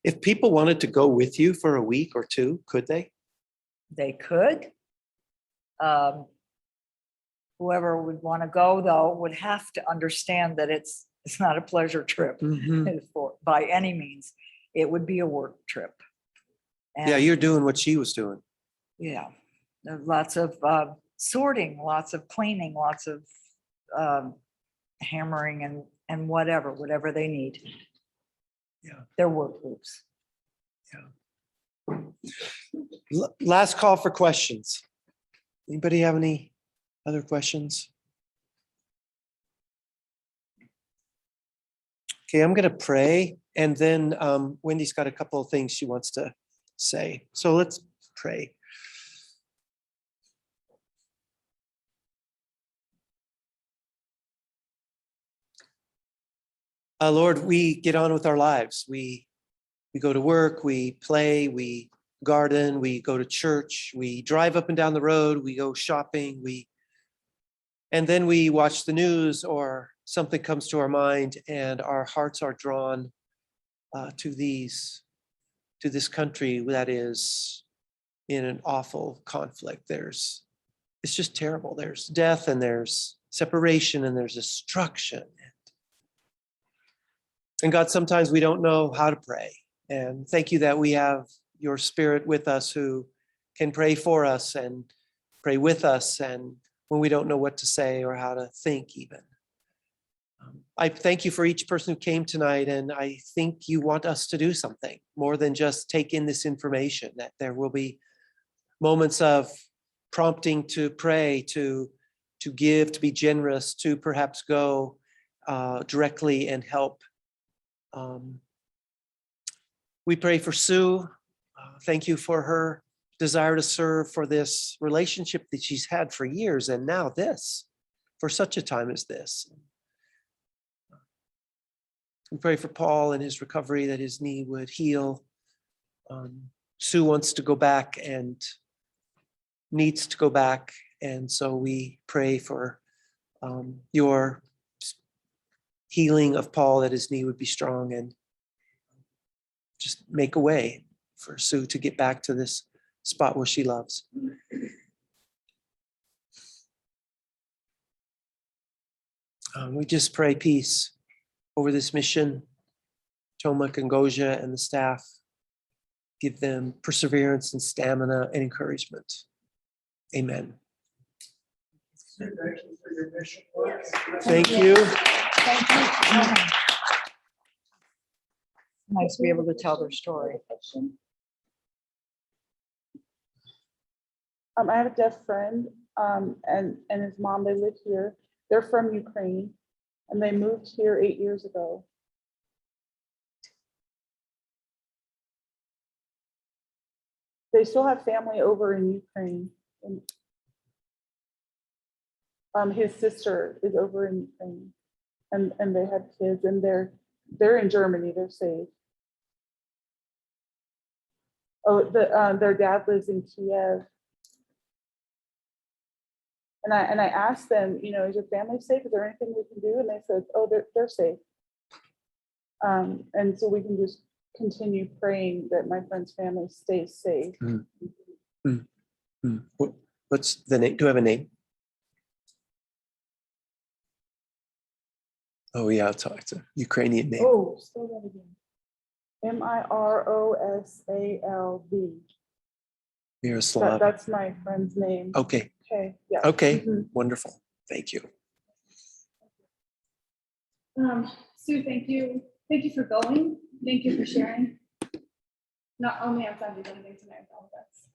if people wanted to go with you for a week or 2, could they? They could. Whoever would want to go, though, would have to understand that it's not a pleasure trip by any means. It would be a work trip. Yeah, And, you're doing what she was doing. yeah, there's lots of sorting, lots of cleaning, lots of hammering and whatever they need. Yeah. They're work groups. Last call for questions. Anybody have any other questions? Okay, I'm going to pray, and then Wendy's got a couple of things she wants to say. So let's pray. Lord, we get on with our lives. We go to work, we play, we garden, we go to church, we drive up and down the road, we go shopping, and then we watch the news, or something comes to our mind and our hearts are drawn to this country that is in an awful conflict. It's just terrible. There's death and there's separation and there's destruction. And God, sometimes we don't know how to pray. And thank you that we have your Spirit with us who can pray for us and pray with us, and when we don't know what to say or how to think even. I thank you for each person who came tonight, and I think you want us to do something more than just take in this information, that there will be moments of prompting to pray, to give, to be generous, to perhaps go directly and help. We pray for Sue. Thank you for her desire to serve, for this relationship that she's had for years, and now this, for such a time as this. We pray for Paul and his recovery, that his knee would heal. Sue wants to go back and needs to go back, and so we pray for your healing of Paul, that his knee would be strong, and just make a way for Sue to get back to this spot where she loves. We just pray peace over this mission, Tomak and Goja and the staff. Give them perseverance and stamina and encouragement. Amen. Thank you for your mission work. Thank you. Thank you. Nice to be able to tell their story. I have a deaf friend, and his mom, they live here. They're from Ukraine, and they moved here 8 years ago. They still have family over in Ukraine. And, his sister is over in Ukraine, and they have kids, and they're in Germany. They're safe. Oh, their dad lives in Kiev. And I asked them, is your family safe? Is there anything we can do? And they said, oh, they're safe. And so we can just continue praying that my friend's family stays safe. What's the name? Do I have a name? Oh yeah, it's a Ukrainian name. Oh, spell that again. Mirosalv. Miroslav. That's my friend's name. Okay. Okay. Yeah. Okay. Mhm. Wonderful. Thank you. Sue, thank you. Thank you for going. Thank you for sharing. Not only on Sunday, but anything tonight with all of us.